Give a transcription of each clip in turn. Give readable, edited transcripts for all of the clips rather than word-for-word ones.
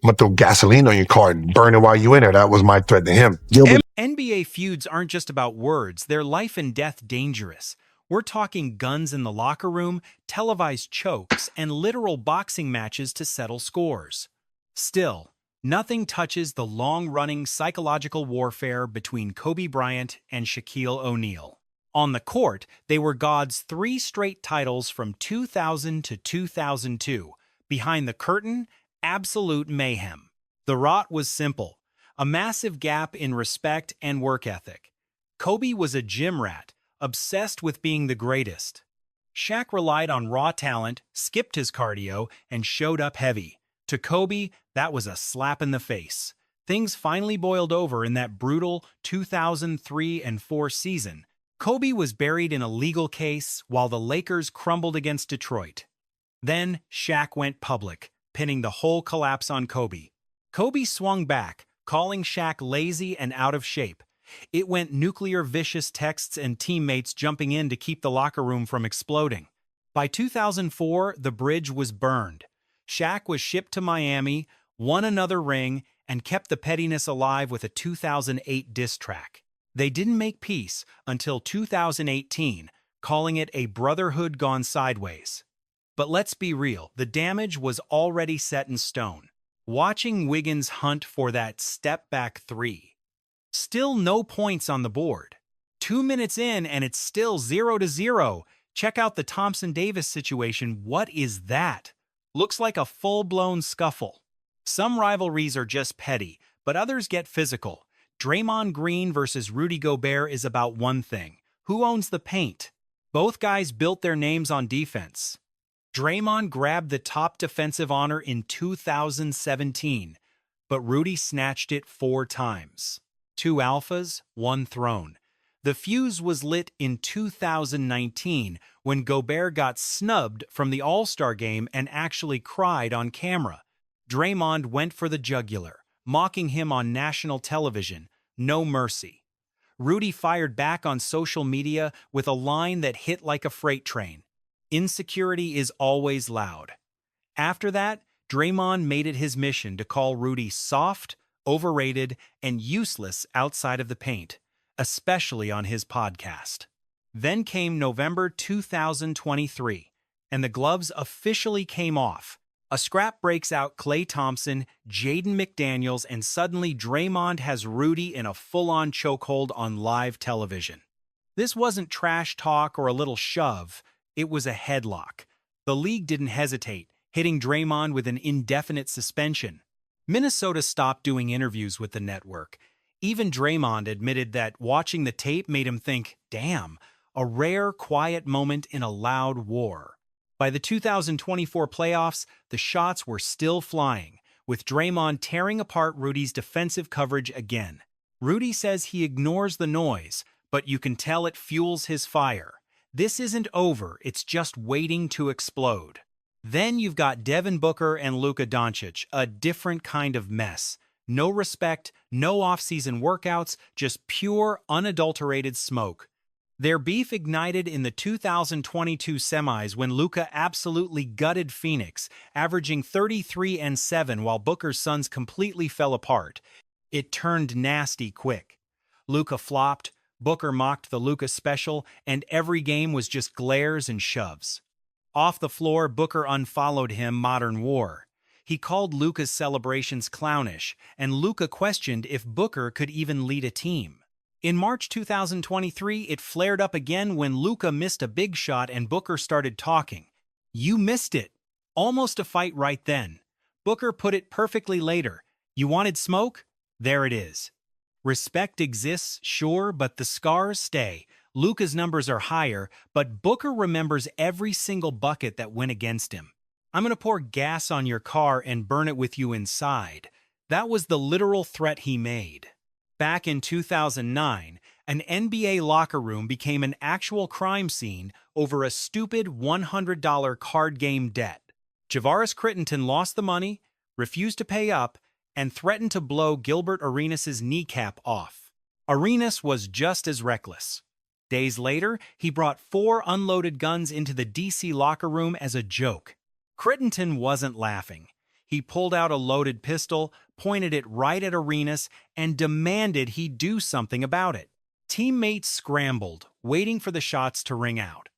I'm gonna throw gasoline on your car and burn it while you in there. That was my threat to him. Gilbert. NBA feuds aren't just about words, they're life and death dangerous. We're talking guns in the locker room, televised chokes, and literal boxing matches to settle scores. Still, nothing touches the long-running psychological warfare between Kobe Bryant and Shaquille O'Neal. On the court, they were God's 3 straight titles from 2000 to 2002. Behind the curtain, absolute mayhem. The rot was simple. A massive gap in respect and work ethic. Kobe was a gym rat, obsessed with being the greatest. Shaq relied on raw talent, skipped his cardio, and showed up heavy. To Kobe, that was a slap in the face. Things finally boiled over in that brutal 2003 and 4 season. Kobe was buried in a legal case while the Lakers crumbled against Detroit. Then Shaq went public, pinning the whole collapse on Kobe. Kobe swung back, calling Shaq lazy and out of shape. It went nuclear vicious texts and teammates jumping in to keep the locker room from exploding. By 2004, the bridge was burned. Shaq was shipped to Miami, won another ring, and kept the pettiness alive with a 2008 diss track. They didn't make peace until 2018, calling it a brotherhood gone sideways. But let's be real, the damage was already set in stone. Watching Wiggins hunt for that step-back 3. Still no points on the board. 2 minutes in and it's still 0-0. Check out the Thompson-Davis situation. What is that? Looks like a full-blown scuffle. Some rivalries are just petty, but others get physical. Draymond Green versus Rudy Gobert is about one thing. Who owns the paint? Both guys built their names on defense. Draymond grabbed the top defensive honor in 2017, but Rudy snatched it 4 times. 2 alphas, 1 throne. The fuse was lit in 2019 when Gobert got snubbed from the All-Star game and actually cried on camera. Draymond went for the jugular, mocking him on national television. No mercy. Rudy fired back on social media with a line that hit like a freight train. Insecurity is always loud. After that, Draymond made it his mission to call Rudy soft, overrated, and useless outside of the paint, especially on his podcast. Then came November 2023, and the gloves officially came off. A scrap breaks out Klay Thompson, Jaden McDaniels, and suddenly Draymond has Rudy in a full-on chokehold on live television. This wasn't trash talk or a little shove, it was a headlock. The league didn't hesitate, hitting Draymond with an indefinite suspension. Minnesota stopped doing interviews with the network. Even Draymond admitted that watching the tape made him think, damn, a rare, quiet moment in a loud war. By the 2024 playoffs, the shots were still flying, with Draymond tearing apart Rudy's defensive coverage again. Rudy says he ignores the noise, but you can tell it fuels his fire. This isn't over, it's just waiting to explode. Then you've got Devin Booker and Luka Doncic, a different kind of mess. No respect, no off-season workouts, just pure, unadulterated smoke. Their beef ignited in the 2022 semis when Luka absolutely gutted Phoenix, averaging 33-7 while Booker's Suns completely fell apart. It turned nasty quick. Luka flopped, Booker mocked the Luka special, and every game was just glares and shoves. Off the floor, Booker unfollowed him, Modern War. He called Luka's celebrations clownish, and Luka questioned if Booker could even lead a team. In March 2023, it flared up again when Luka missed a big shot and Booker started talking. You missed it. Almost a fight right then. Booker put it perfectly later. You wanted smoke? There it is. Respect exists, sure, but the scars stay. Luka's numbers are higher, but Booker remembers every single bucket that went against him. I'm going to pour gas on your car and burn it with you inside. That was the literal threat he made. Back in 2009, an NBA locker room became an actual crime scene over a stupid $100 card game debt. Javaris Crittenton lost the money, refused to pay up, and threatened to blow Gilbert Arenas' kneecap off. Arenas was just as reckless. Days later, he brought 4 unloaded guns into the DC locker room as a joke. Crittenton wasn't laughing. He pulled out a loaded pistol, pointed it right at Arenas, and demanded he do something about it. Teammates scrambled, waiting for the shots to ring out.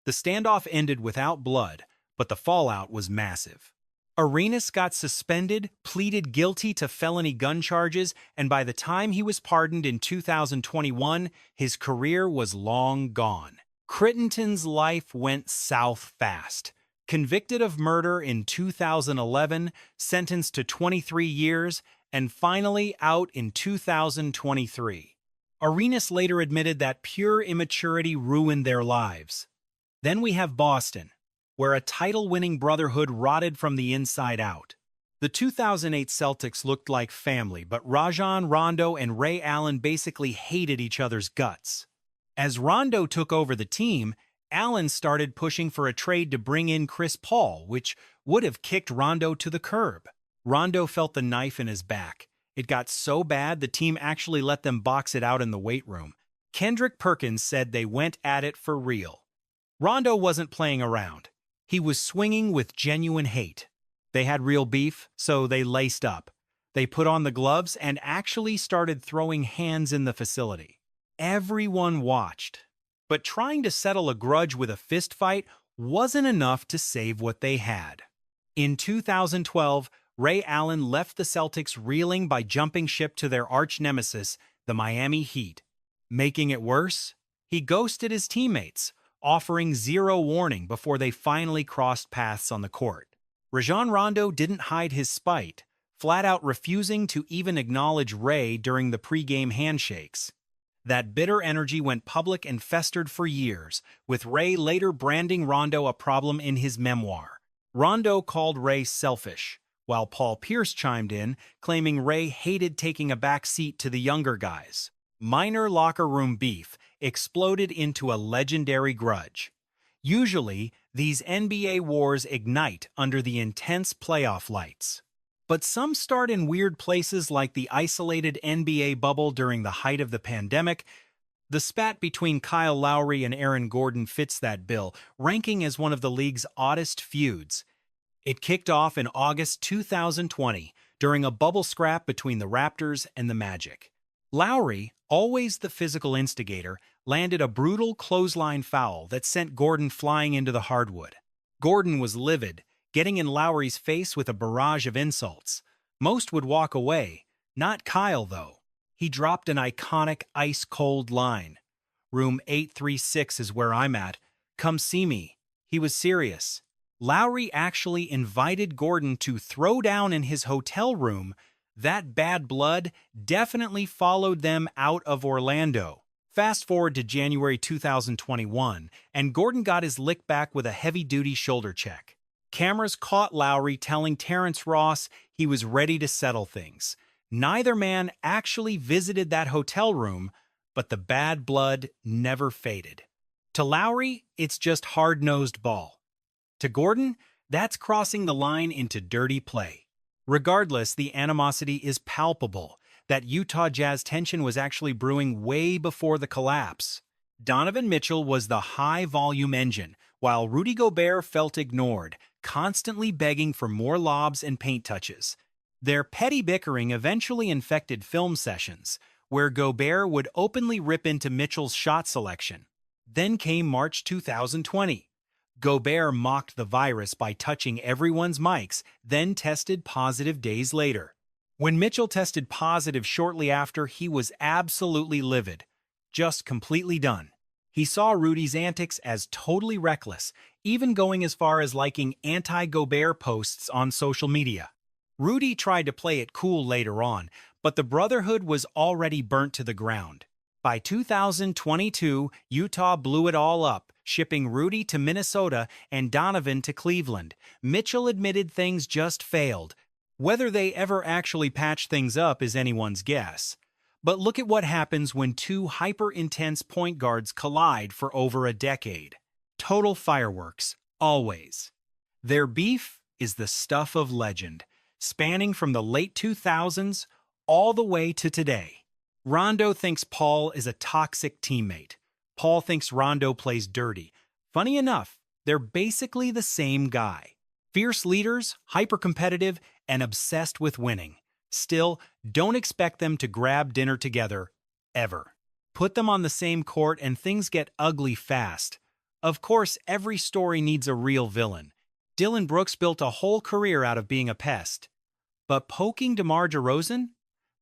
The standoff ended without blood, but the fallout was massive. Arenas got suspended, pleaded guilty to felony gun charges, and by the time he was pardoned in 2021, his career was long gone. Crittenton's life went south fast. Convicted of murder in 2011, sentenced to 23 years, and finally out in 2023. Arenas later admitted that pure immaturity ruined their lives. Then we have Boston, where a title-winning brotherhood rotted from the inside out. The 2008 Celtics looked like family, but Rajon Rondo and Ray Allen basically hated each other's guts. As Rondo took over the team, Allen started pushing for a trade to bring in Chris Paul, which would have kicked Rondo to the curb. Rondo felt the knife in his back. It got so bad the team actually let them box it out in the weight room. Kendrick Perkins said they went at it for real. Rondo wasn't playing around. He was swinging with genuine hate. They had real beef, so they laced up. They put on the gloves and actually started throwing hands in the facility. Everyone watched. But trying to settle a grudge with a fistfight wasn't enough to save what they had. In 2012, Ray Allen left the Celtics reeling by jumping ship to their arch-nemesis, the Miami Heat. Making it worse, he ghosted his teammates, offering zero warning before they finally crossed paths on the court. Rajon Rondo didn't hide his spite, flat out refusing to even acknowledge Ray during the pre-game handshakes. That bitter energy went public and festered for years, with Ray later branding Rondo a problem in his memoir. Rondo called Ray selfish, while Paul Pierce chimed in, claiming Ray hated taking a back seat to the younger guys. Minor locker room beef exploded into a legendary grudge. Usually, these NBA wars ignite under the intense playoff lights. But some start in weird places like the isolated NBA bubble during the height of the pandemic. The spat between Kyle Lowry and Aaron Gordon fits that bill, ranking as one of the league's oddest feuds. It kicked off in August 2020 during a bubble scrap between the Raptors and the Magic. Lowry, always the physical instigator, landed a brutal clothesline foul that sent Gordon flying into the hardwood. Gordon was livid, getting in Lowry's face with a barrage of insults. Most would walk away, not Kyle though. He dropped an iconic ice-cold line. "Room 836 is where I'm at. Come see me." He was serious. Lowry actually invited Gordon to throw down in his hotel room. That bad blood definitely followed them out of Orlando. Fast forward to January 2021, and Gordon got his lick back with a heavy-duty shoulder check. Cameras caught Lowry telling Terrence Ross he was ready to settle things. Neither man actually visited that hotel room, but the bad blood never faded. To Lowry, it's just hard-nosed ball. To Gordon, that's crossing the line into dirty play. Regardless, the animosity is palpable. That Utah Jazz tension was actually brewing way before the collapse. Donovan Mitchell was the high-volume engine, while Rudy Gobert felt ignored, constantly begging for more lobs and paint touches. Their petty bickering eventually infected film sessions, where Gobert would openly rip into Mitchell's shot selection. Then came March 2020. Gobert mocked the virus by touching everyone's mics, then tested positive days later. When Mitchell tested positive shortly after, he was absolutely livid, just completely done. He saw Rudy's antics as totally reckless, even going as far as liking anti-Gobert posts on social media. Rudy tried to play it cool later on, but the brotherhood was already burnt to the ground. By 2022, Utah blew it all up, shipping Rudy to Minnesota and Donovan to Cleveland. Mitchell admitted things just failed. Whether they ever actually patched things up is anyone's guess. But look at what happens when two hyper-intense point guards collide for over a decade. Total fireworks, always. Their beef is the stuff of legend, spanning from the late 2000s all the way to today. Rondo thinks Paul is a toxic teammate. Paul thinks Rondo plays dirty. Funny enough, they're basically the same guy. Fierce leaders, hyper-competitive, and obsessed with winning. Still, don't expect them to grab dinner together, ever. Put them on the same court and things get ugly fast. Of course, every story needs a real villain. Dillon Brooks built a whole career out of being a pest. But poking DeMar DeRozan?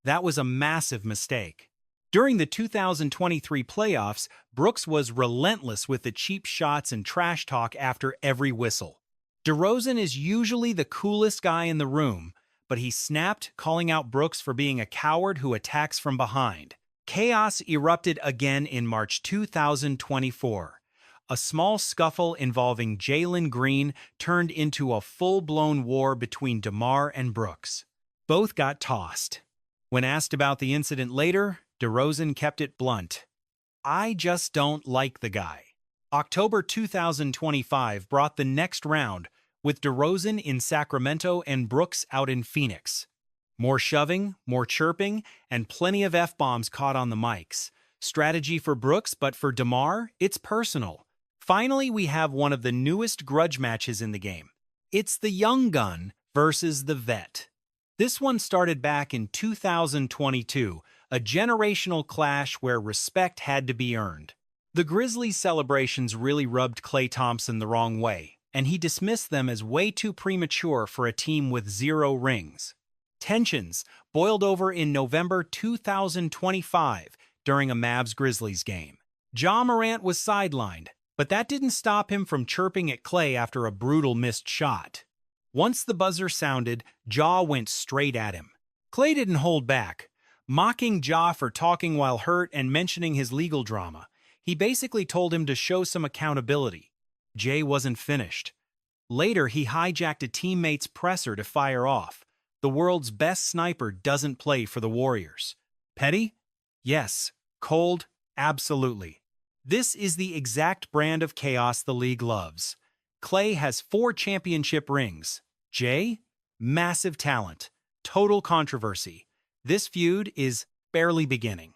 That was a massive mistake. During the 2023 playoffs, Brooks was relentless with the cheap shots and trash talk after every whistle. DeRozan is usually the coolest guy in the room, but he snapped, calling out Brooks for being a coward who attacks from behind. Chaos erupted again in March 2024. A small scuffle involving Jalen Green turned into a full-blown war between DeMar and Brooks. Both got tossed. When asked about the incident later, DeRozan kept it blunt. "I just don't like the guy." October 2025 brought the next round, with DeRozan in Sacramento and Brooks out in Phoenix. More shoving, more chirping, and plenty of F-bombs caught on the mics. Strategy for Brooks, but for DeMar, it's personal. Finally, we have one of the newest grudge matches in the game. It's the young gun versus the vet. This one started back in 2022, a generational clash where respect had to be earned. The Grizzlies' celebrations really rubbed Klay Thompson the wrong way, and he dismissed them as way too premature for a team with 0 rings. Tensions boiled over in November 2025 during a Mavs-Grizzlies game. Ja Morant was sidelined, but that didn't stop him from chirping at Klay after a brutal missed shot. Once the buzzer sounded, Ja went straight at him. Klay didn't hold back, mocking Ja for talking while hurt and mentioning his legal drama. He basically told him to show some accountability. Jay wasn't finished. Later, he hijacked a teammate's presser to fire off. The world's best sniper doesn't play for the Warriors. Petty? Yes. Cold? Absolutely. This is the exact brand of chaos the league loves. Klay has 4 championship rings. Jay? Massive talent. Total controversy. This feud is barely beginning.